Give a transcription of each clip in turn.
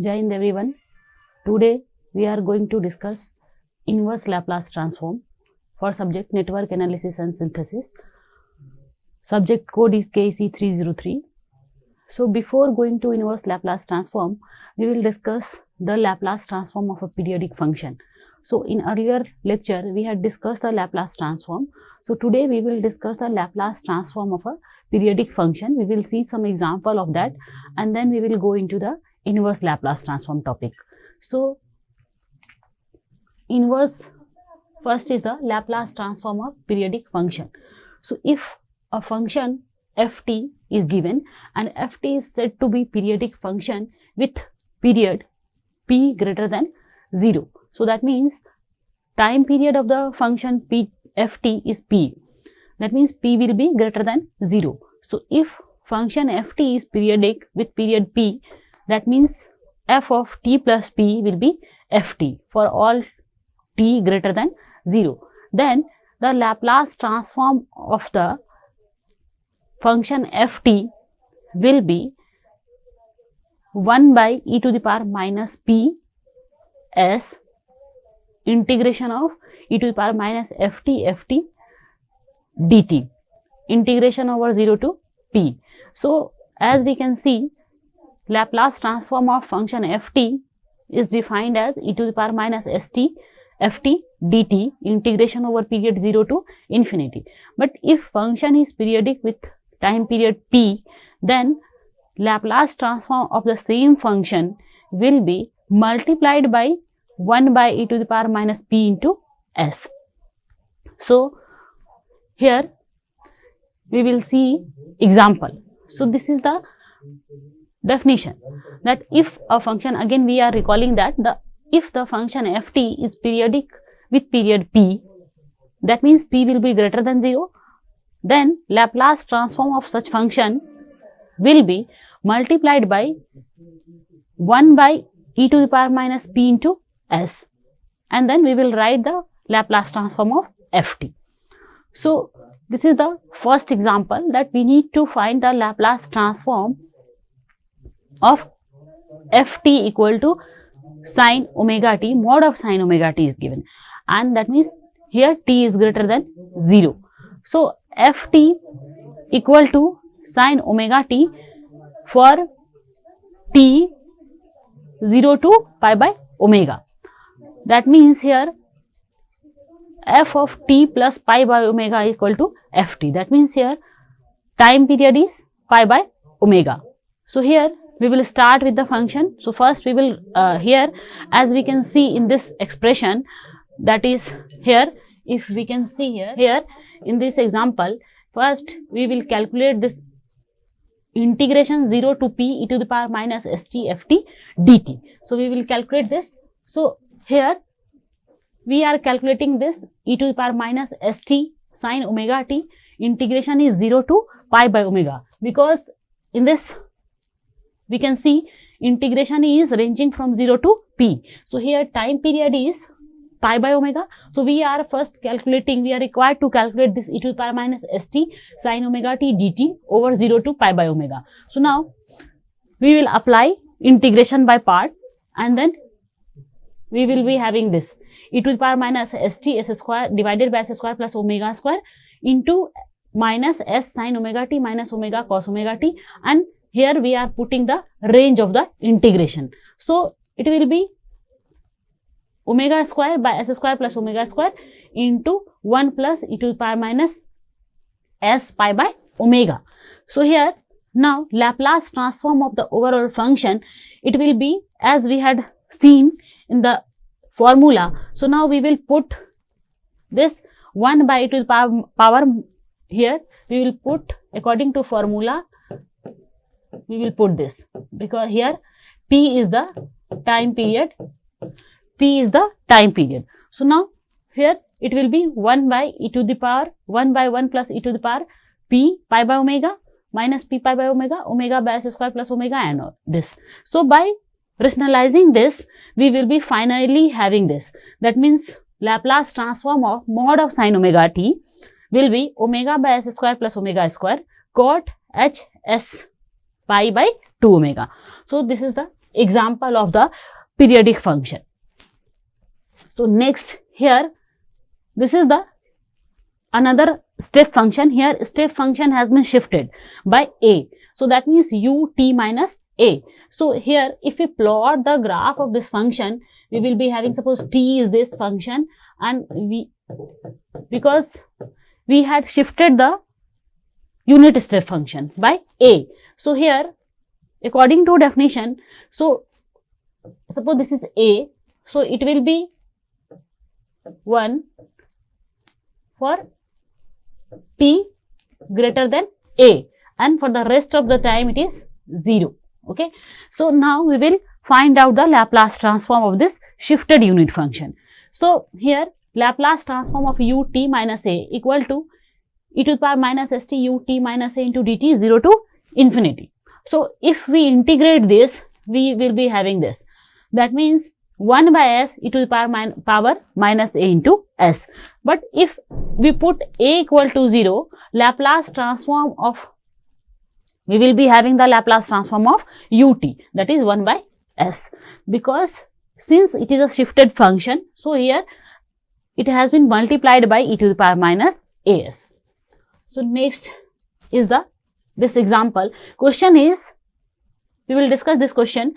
Jai Hind everyone. Today we are going to discuss inverse Laplace transform for subject network analysis and synthesis. Subject code is KC303. So before going to inverse Laplace transform, we will discuss the Laplace transform of a periodic function. So in earlier lecture we had discussed the Laplace transform. So today we will discuss the Laplace transform of a periodic function. We will see some example of that and then we will go into the inverse Laplace transform topic. So inverse, first is the Laplace transform of periodic function. So if a function ft is given and ft is said to be periodic function with period p greater than 0. So that means time period of the function ft is p. That means p will be greater than 0. So if function ft is periodic with period p, that means f of t plus p will be ft for all t greater than 0. Then the Laplace transform of the function ft will be 1 by e to the power minus p s integration of e to the power minus ft dt, integration over 0 to p. So as we can see, Laplace transform of function ft is defined as e to the power minus st ft dt, integration over period 0 to infinity. But if function is periodic with time period p, then Laplace transform of the same function will be multiplied by 1 by e to the power minus p into s. So here we will see example. So this is the definition, that if a function, again we are recalling that if the function ft is periodic with period p, that means p will be greater than 0, then Laplace transform of such function will be multiplied by 1 by e to the power minus p into s, and then we will write the Laplace transform of ft. So this is the first example, that we need to find the Laplace transform of ft equal to sin omega t, mod of sin omega t is given, and that means here t is greater than 0. So ft equal to sin omega t for t 0 to pi by omega. That means here f of t plus pi by omega equal to ft. That means here time period is pi by omega. So here we will start with the function. So first we will here, as we can see in this expression, that is here, if we can see here in this example, first we will calculate this integration 0 to p e to the power minus st ft dt. So we will calculate this. So here we are calculating this e to the power minus st sin omega t, integration is 0 to pi by omega, because in this we can see integration is ranging from 0 to p. So here time period is pi by omega. So we are first calculating, we are required to calculate this e to the power minus st sin omega t dt over 0 to pi by omega. So now we will apply integration by part, and then we will be having this e to the power minus st s square divided by s square plus omega square into minus s sin omega t minus omega cos omega t, and here we are putting the range of the integration. So it will be omega square by s square plus omega square into 1 plus e to the power minus s pi by omega. So here now Laplace transform of the overall function, it will be as we had seen in the formula. So now we will put this 1 by e to the power here, we will put according to formula, we will put this, because here p is the time period, p is the time period. So now here it will be 1 by e to the power 1 by 1 plus e to the power p pi by omega minus p pi by omega by s square plus omega, and all this. So by rationalizing this, we will be finally having this. That means Laplace transform of mod of sin omega t will be omega by s square plus omega square cot h s pi by 2 omega. So this is the example of the periodic function. So next here, this is the another step function. Here step function has been shifted by a, so that means ut minus a. So here if we plot the graph of this function, we will be having, suppose t is this function, and because we had shifted the unit step function by a, so here according to definition, so suppose this is a, so it will be 1 for t greater than a, and for the rest of the time it is 0. Okay, so now we will find out the Laplace transform of this shifted unit function. So here Laplace transform of ut minus a equal to e to the power minus st ut minus a into dt 0 to infinity. So if we integrate this, we will be having this, that means 1 by s e to the power minus a into s. But if we put a equal to 0, Laplace transform of, we will be having the Laplace transform of ut, that is 1 by s, because since it is a shifted function, so here it has been multiplied by e to the power minus as. So next is this example. Question is, we will discuss this question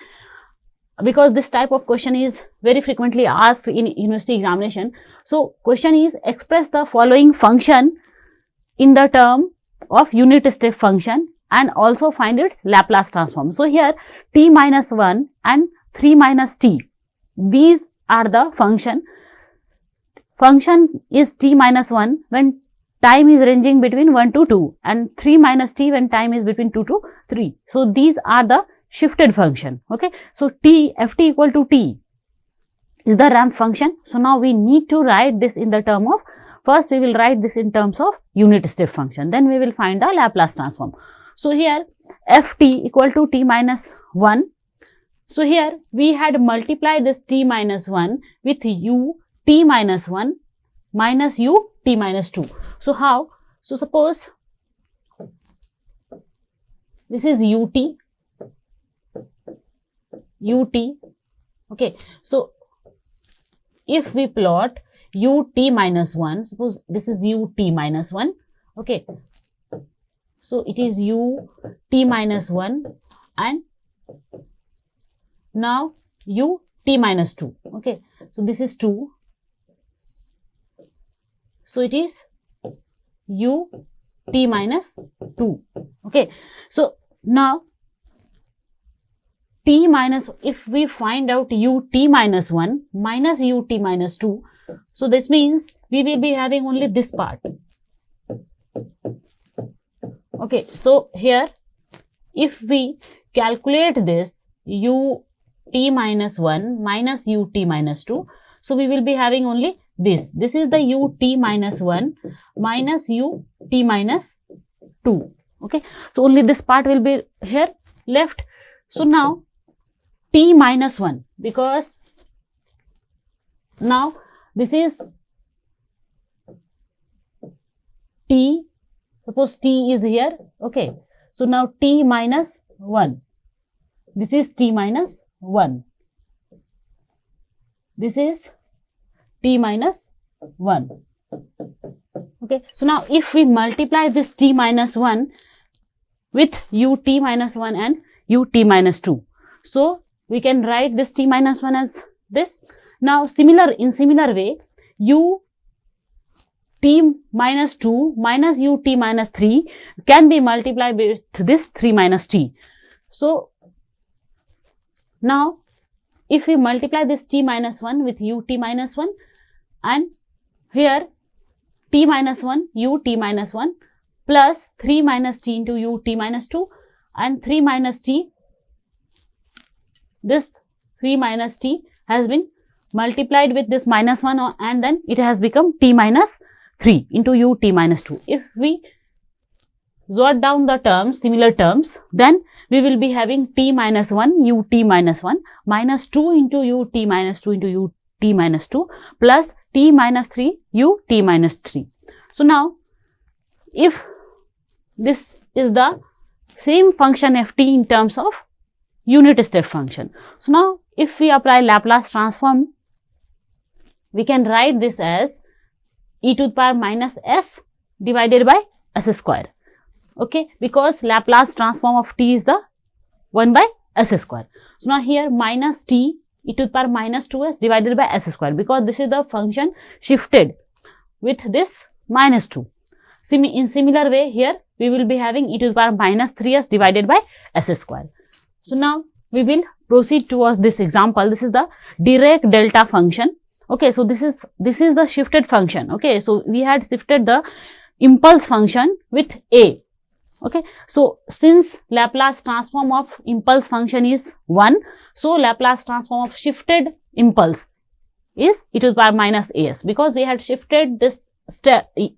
because this type of question is very frequently asked in university examination. So question is, express the following function in the term of unit step function and also find its Laplace transform. So here t minus 1 and 3 minus t, these are the function is t minus 1 when time is ranging between 1 to 2 and 3 minus t when time is between 2 to 3. So these are the shifted function. Okay, so ft equal to t is the ramp function. So now we need to write this in the term of, first we will write this in terms of unit step function, then we will find the Laplace transform. So here ft equal to t minus 1. So here we had multiplied this t minus 1 with u t minus 1 minus u t minus 2. So how? So suppose this is ut. Okay, so if we plot ut minus 1, suppose this is ut minus 1. Okay, so it is ut minus 1 and now ut minus 2. Okay, so this is 2. So it is ut minus 2. Okay, so now t minus, if we find out ut minus 1 minus ut minus 2, so this means we will be having only this part. Okay, so here if we calculate this ut minus 1 minus ut minus 2, so we will be having only this. This is the ut minus 1 minus ut minus 2. Okay, so only this part will be here left. So now t minus 1, because now this is t, suppose t is here. Okay, so now t minus 1, this is t minus 1, this is t minus 1. Okay, so now if we multiply this t minus 1 with ut minus 1 and ut minus 2, so we can write this t minus 1 as this. Now in similar way, ut minus 2 minus ut minus 3 can be multiplied with this 3 minus t. So now if we multiply this t minus 1 with ut minus 1 and here t minus 1 ut minus 1 plus 3 minus t into ut minus 2 and 3 minus t, this 3 minus t has been multiplied with this minus 1 and then it has become t minus 3 into ut minus 2. If we jot down the terms, similar terms, then we will be having t minus 1 ut minus 1 minus 2 into ut minus 2 into ut minus 2 plus t minus 3 ut minus 3. So now if this is the same function ft in terms of unit step function. So now if we apply Laplace transform, we can write this as e to the power minus s divided by s square. Okay, because Laplace transform of t is the 1 by s square. So now here minus t e to the power minus 2s divided by s square, because this is the function shifted with this minus 2. In similar way, here we will be having e to the power minus 3s divided by s square. So now we will proceed towards this example. This is the Dirac delta function. Okay, so this is the shifted function. Okay, so we had shifted the impulse function with a. Okay, so since Laplace transform of impulse function is 1, so Laplace transform of shifted impulse is e to the power minus as, because we had shifted this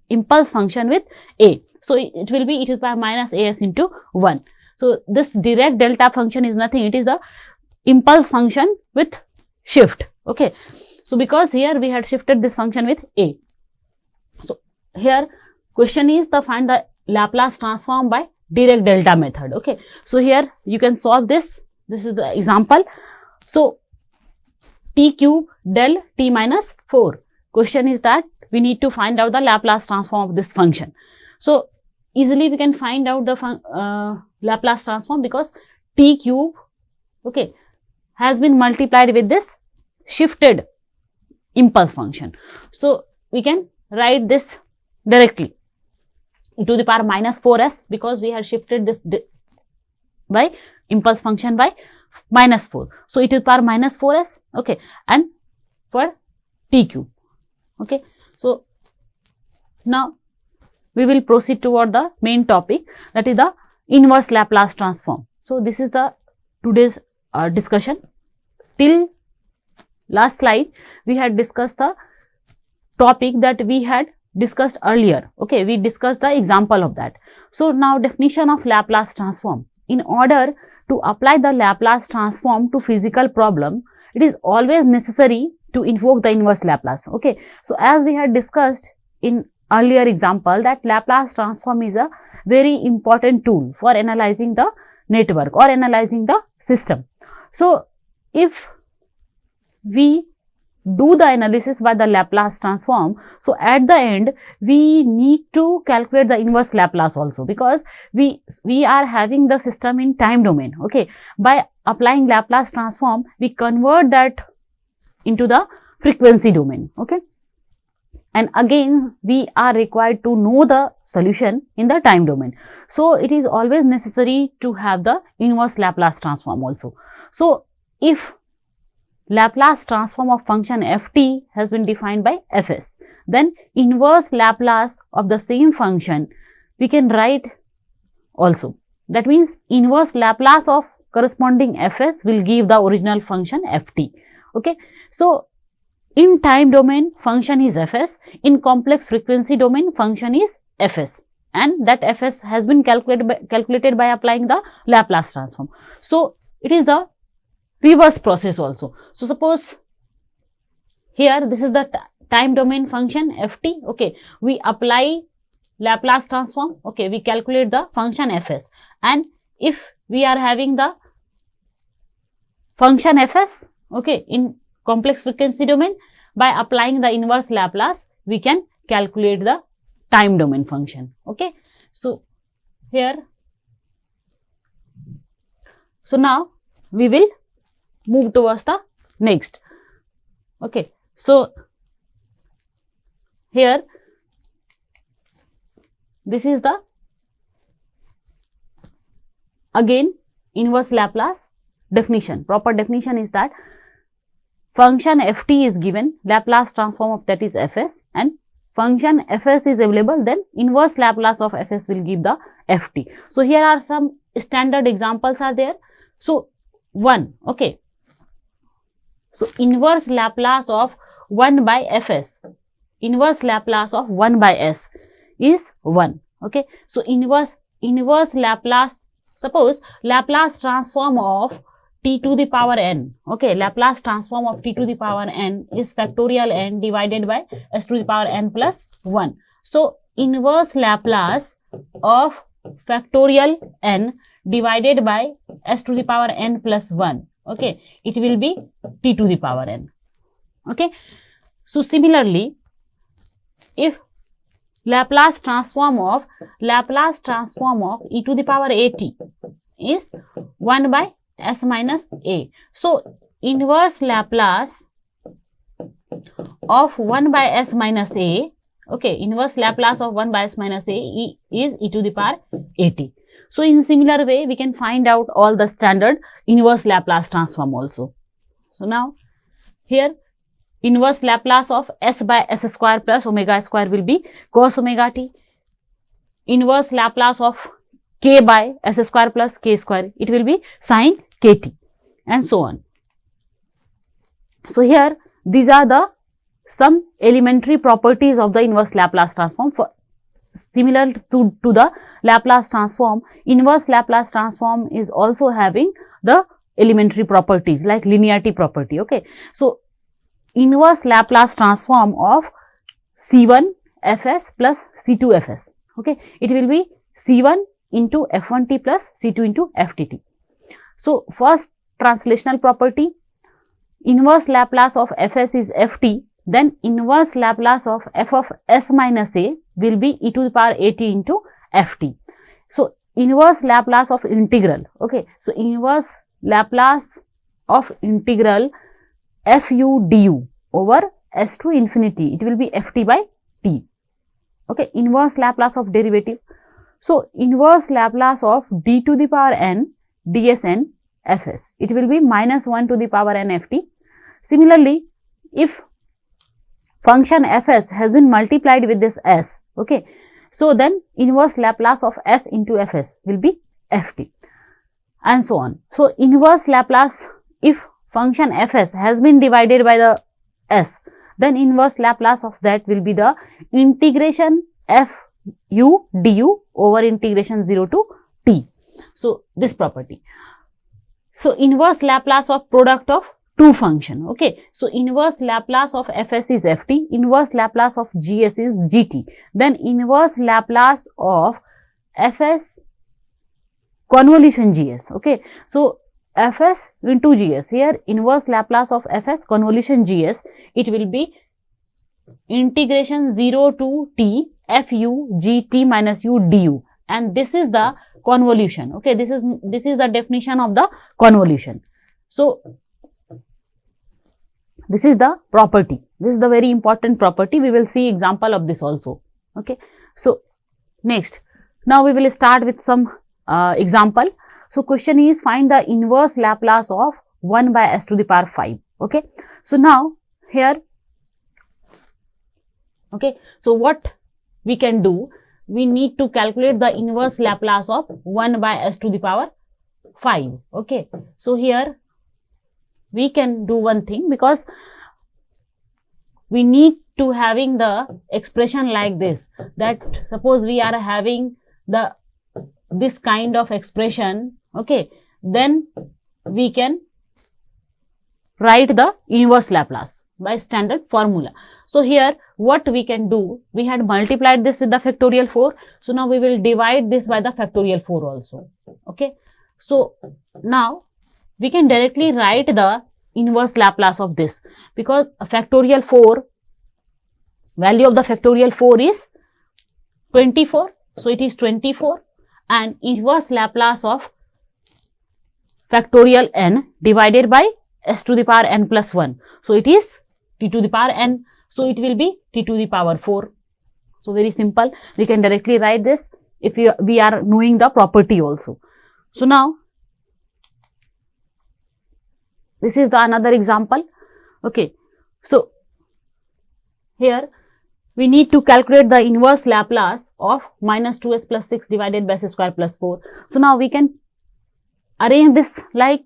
impulse function with a. So it will be e to the power minus as into 1. So this Dirac delta function is nothing, it is the impulse function with shift. Okay, so because here we had shifted this function with a. So here question is to find the Laplace transform by Dirac delta method. Okay, so here you can solve this. This is the example. So t cube del t minus 4. Question is that we need to find out the Laplace transform of this function. So easily we can find out the Laplace transform, because t cube, okay, has been multiplied with this shifted impulse function. So we can write this directly, e to the power minus 4s, because we had shifted this by impulse function by minus 4. So e to the power minus 4s, okay, and for t cube. Okay, so now we will proceed toward the main topic, that is the inverse Laplace transform. So this is the today's discussion. Till last slide we had discussed the topic that we had discussed earlier. Okay, we discussed the example of that. So now definition of Laplace transform. In order to apply the Laplace transform to physical problem, it is always necessary to invoke the inverse Laplace. Okay, so as we had discussed in earlier example, that Laplace transform is a very important tool for analyzing the network or analyzing the system. So if we do the analysis by the Laplace transform, so at the end we need to calculate the inverse Laplace also, because we are having the system in time domain. Okay, by applying Laplace transform we convert that into the frequency domain. Okay, and again we are required to know the solution in the time domain. So it is always necessary to have the inverse Laplace transform also. So if Laplace transform of function ft has been defined by fs, then inverse Laplace of the same function we can write also. That means inverse Laplace of corresponding fs will give the original function ft. Okay, so in time domain function is fs, in complex frequency domain function is fs, and that fs has been calculated by applying the Laplace transform. So it is the reverse process also. So suppose here this is the time domain function ft. Okay, we apply Laplace transform. Okay, we calculate the function fs, and if we are having the function fs, okay, in complex frequency domain, by applying the inverse Laplace we can calculate the time domain function. Okay, so here, so now we will move towards the next. Okay, so here this is the again inverse Laplace definition. Proper definition is that function ft is given, Laplace transform of that is fs, and function fs is available, then inverse Laplace of fs will give the ft. So here are some standard examples are there. So 1, okay, so inverse Laplace of 1 by fs, inverse Laplace of 1 by s is 1. Okay, so inverse Laplace, suppose Laplace transform of t to the power n. Okay, Laplace transform of t to the power n is factorial n divided by s to the power n plus 1. So inverse Laplace of factorial n divided by s to the power n plus 1. Okay, it will be t to the power n. Okay, so similarly, if Laplace transform of e to the power at is 1 by s minus a. So inverse Laplace of 1 by s minus a, okay, inverse Laplace of 1 by s minus a is e to the power at. So in similar way, we can find out all the standard inverse Laplace transform also. So now here inverse Laplace of s by s square plus omega square will be cos omega t. Inverse Laplace of k by s square plus k square, it will be sin kt, and so on. So here these are the some elementary properties of the inverse Laplace transform. For similar to the Laplace transform, inverse Laplace transform is also having the elementary properties like linearity property. Okay, so inverse Laplace transform of C1 Fs plus C2 Fs. Okay, it will be C1 into F1t plus C2 into Ftt. So first translational property, inverse Laplace of Fs is Ft, then inverse Laplace of f of s minus a will be e to the power at into Ft. So inverse Laplace of integral. Okay, so inverse Laplace of integral fu du over s to infinity, it will be ft by t. Okay, inverse Laplace of derivative. So inverse Laplace of d to the power n dsn fs, it will be minus 1 to the power n ft. Similarly, if function fs has been multiplied with this s, okay, so then inverse Laplace of s into fs will be ft, and so on. So inverse Laplace, if function fs has been divided by the s, then inverse Laplace of that will be the integration fu du over integration 0 to t. So this property. So inverse Laplace of product of two function. Okay, so inverse Laplace of fs is ft, inverse Laplace of gs is gt, then inverse Laplace of fs convolution gs. Okay, so fs into gs, here inverse Laplace of fs convolution gs, it will be integration 0 to t fu gt minus u du, and this is the convolution. Okay, this is the definition of the convolution. So this is the property, this is the very important property. We will see example of this also. Okay, so next, now we will start with some example. So question is, find the inverse Laplace of 1 by s to the power 5. Okay, so now here, okay, so what we can do, we need to calculate the inverse Laplace of 1 by s to the power 5. Okay, so here we can do one thing, because we need to having the expression like this, that suppose we are having the this kind of expression, okay, then we can write the inverse Laplace by standard formula. So here what we can do, we had multiplied this with the factorial 4, so now we will divide this by the factorial 4 also. Okay, so now we can directly write the inverse Laplace of this, because factorial 4, value of the factorial 4 is 24, so it is 24, and inverse Laplace of factorial n divided by s to the power n plus 1, so it is t to the power n, so it will be t to the power 4. So very simple, we can directly write this if we are knowing the property also. So now this is the another example. Okay, so here we need to calculate the inverse Laplace of minus 2s plus 6 divided by s square plus 4. So now we can arrange this like,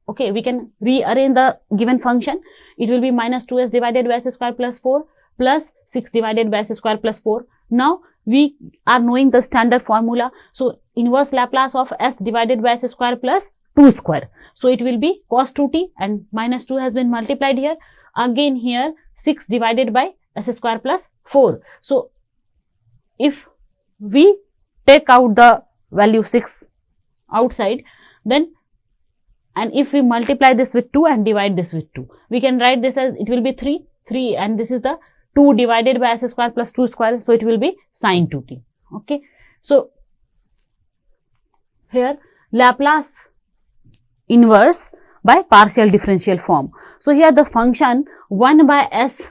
okay, we can rearrange the given function. It will be minus 2s divided by s square plus 4 plus 6 divided by s square plus 4. Now we are knowing the standard formula. So inverse Laplace of s divided by s square plus 2 square. So it will be cos 2t, and minus 2 has been multiplied here. Again here 6 divided by s square plus 4. So if we take out the value 6 outside, then and if we multiply this with 2 and divide this with 2, we can write this as it will be 3 and this is the 2 divided by s square plus 2 square, so it will be sine 2t. Okay, so here Laplace inverse by partial differential form. So here the function 1 by s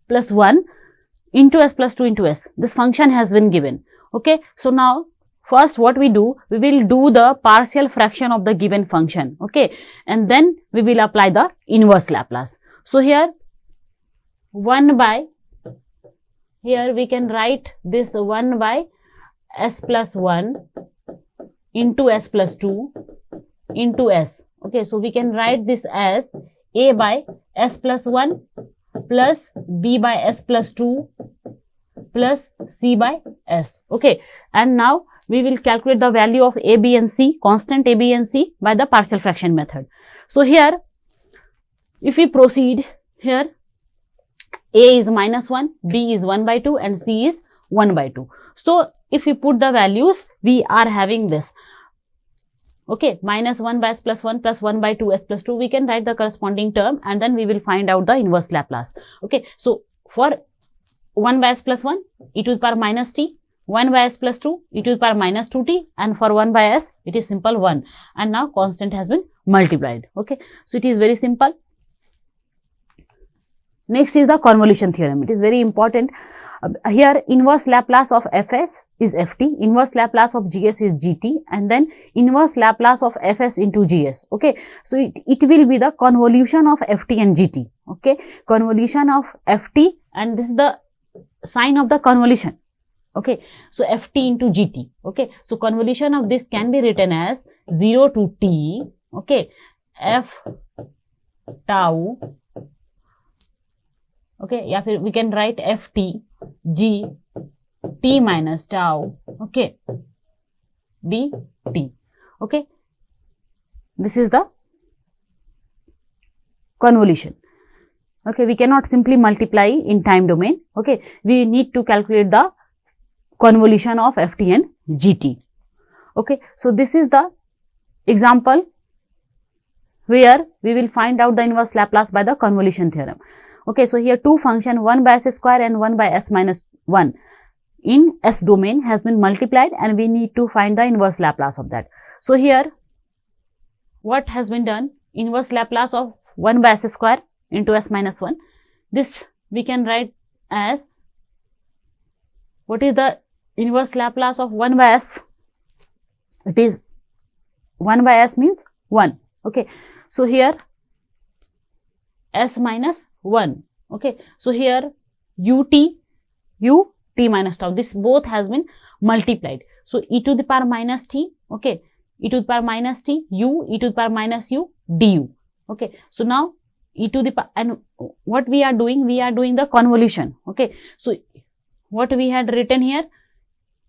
plus 1 into s plus 2 into s, this function has been given. Okay, so now first what we do, we will do the partial fraction of the given function. Okay, and then we will apply the inverse Laplace. So here 1 by, here we can write this 1 by s plus 1 into s plus 2 into s. Okay, so we can write this as a by s plus 1 plus b by s plus 2 plus c by s. Okay, and now we will calculate the value of a, b and c, constant a, b and c by the partial fraction method. So here if we proceed, here a is minus 1, b is 1 by 2 and c is 1 by 2. So if we put the values, we are having this. Okay, minus 1 by s plus 1 plus 1 by 2 s plus 2, we can write the corresponding term and then we will find out the inverse Laplace. Okay, so for 1 by s plus 1 e to the power minus t, 1 by s plus 2 e to the power minus 2t, and for 1 by s it is simple 1, and now constant has been multiplied. Okay, so it is very simple. Next is the convolution theorem. It is very important. Here inverse Laplace of fs is ft, inverse Laplace of gs is gt, and then inverse Laplace of fs into gs. Okay, so it will be the convolution of ft and gt. Okay, convolution of ft, and this is the sign of the convolution. Okay, so ft into gt. Okay, so convolution of this can be written as 0 to t. Okay, f tau. Okay, या फिर we can write ft g t minus tau. Okay, dt. Okay, this is the convolution. Okay, we cannot simply multiply in time domain. Okay, we need to calculate the convolution of ft and gt. Okay, so this is the example where we will find out the inverse Laplace by the convolution theorem. Okay, so here two function 1 by s square and 1 by s minus 1 in s domain has been multiplied and we need to find the inverse Laplace of that. So here what has been done, inverse Laplace of 1 by s square into s minus 1, this we can write as, what is the inverse Laplace of 1 by s? It is 1 by s means 1. Okay, so here s minus 1. Okay, so here ut minus tau, this both has been multiplied. So e to the power minus t. Okay, e to the power minus t u, e to the power minus u du. Okay, so now e to the power, and what we are doing, we are doing the convolution. Okay, so what we had written here,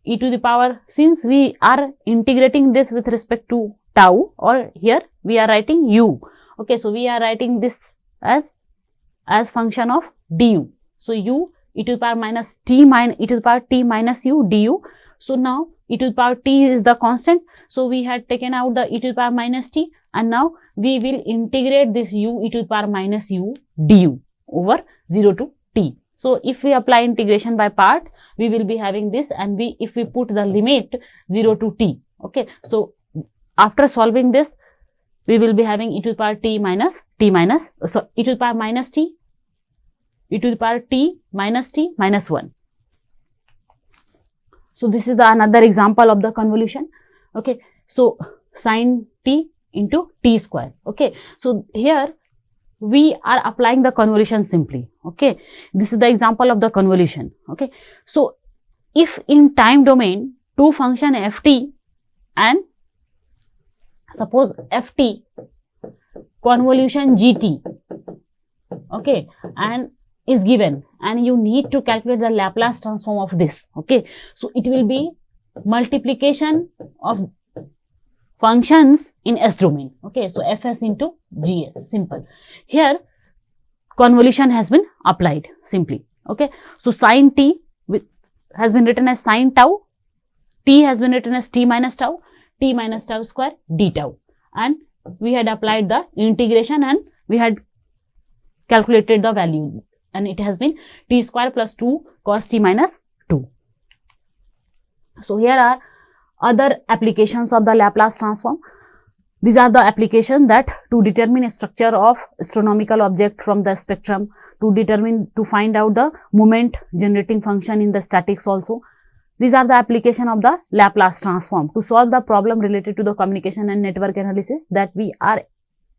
e to the power, since we are integrating this with respect to tau, or here we are writing u. Okay, so we are writing this as function of du. So u e to the power minus t minus e to the power t minus u du. So now e to the power t is the constant. So we had taken out the e to the power minus t, and now we will integrate this u e to the power minus u du over 0 to t. So if we apply integration by part, we will be having this, and if we put the limit 0 to t. Okay, so after solving this, we will be having e to the power t minus so e to the power minus t, e to the power t minus 1. So this is the another example of the convolution. Okay, so sin t into t square. Okay, so here we are applying the convolution simply. Okay, this is the example of the convolution. Okay, so if in time domain two function ft and suppose ft convolution gt, okay, and is given, and you need to calculate the Laplace transform of this. Okay, so it will be multiplication of functions in s domain. Okay, so fs into gs, simple. Here convolution has been applied simply. Okay, so sin t has been written as sin tau, t has been written as t minus tau, t minus tau square d tau, and we had applied the integration and we had calculated the value, and it has been t square plus 2 cos t minus 2. So here are other applications of the Laplace transform. These are the applications that to determine a structure of astronomical object from the spectrum, to find out the moment generating function in the statics also. These are the application of the Laplace transform to solve the problem related to the communication and network analysis that we are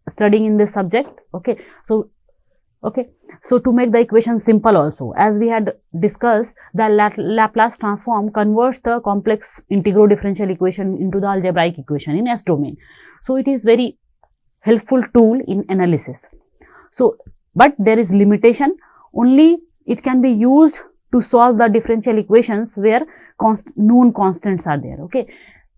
studying in this subject. Okay, so to make the equation simple also, as we had discussed, the Laplace transform converts the complex integral differential equation into the algebraic equation in S domain. So it is very helpful tool in analysis. So, but there is limitation, only it can be used to solve the differential equations where known constants are there. Okay,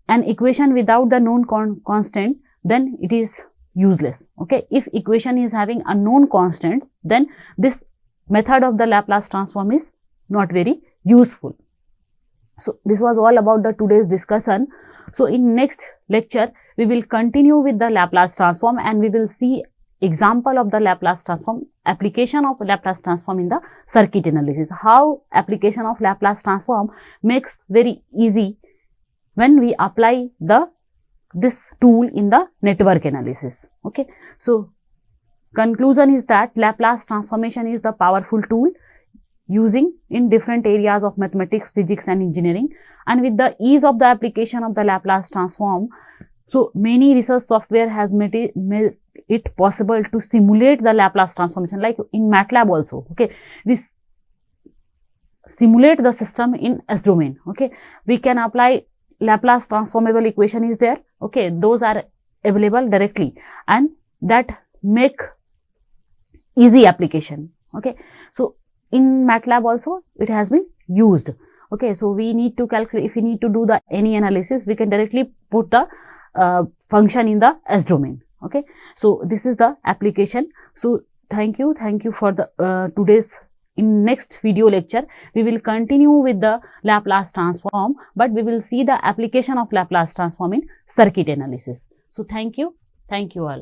an equation without the known constant, then it is useless. Okay, if equation is having unknown constants, then this method of the Laplace transform is not very useful. So this was all about the today's discussion. So in next lecture we will continue with the Laplace transform and we will see example of the Laplace transform, application of Laplace transform in the circuit analysis, how application of Laplace transform makes very easy when we apply this tool in the network analysis. Okay, so conclusion is that Laplace transformation is the powerful tool using in different areas of mathematics, physics and engineering, and with the ease of the application of the Laplace transform, so many research software has made it possible to simulate the Laplace transformation, like in MATLAB also. Okay, we simulate the system in S domain. Okay, we can apply Laplace transformable equation is there. Okay, those are available directly and that make easy application. Okay, so in MATLAB also it has been used. Okay, so we need to calculate, if we need to do the any analysis, we can directly put the function in the S domain. Okay, so this is the application. So thank you for the today's. In next video lecture we will continue with the Laplace transform, but we will see the application of Laplace transform in circuit analysis. So thank you all.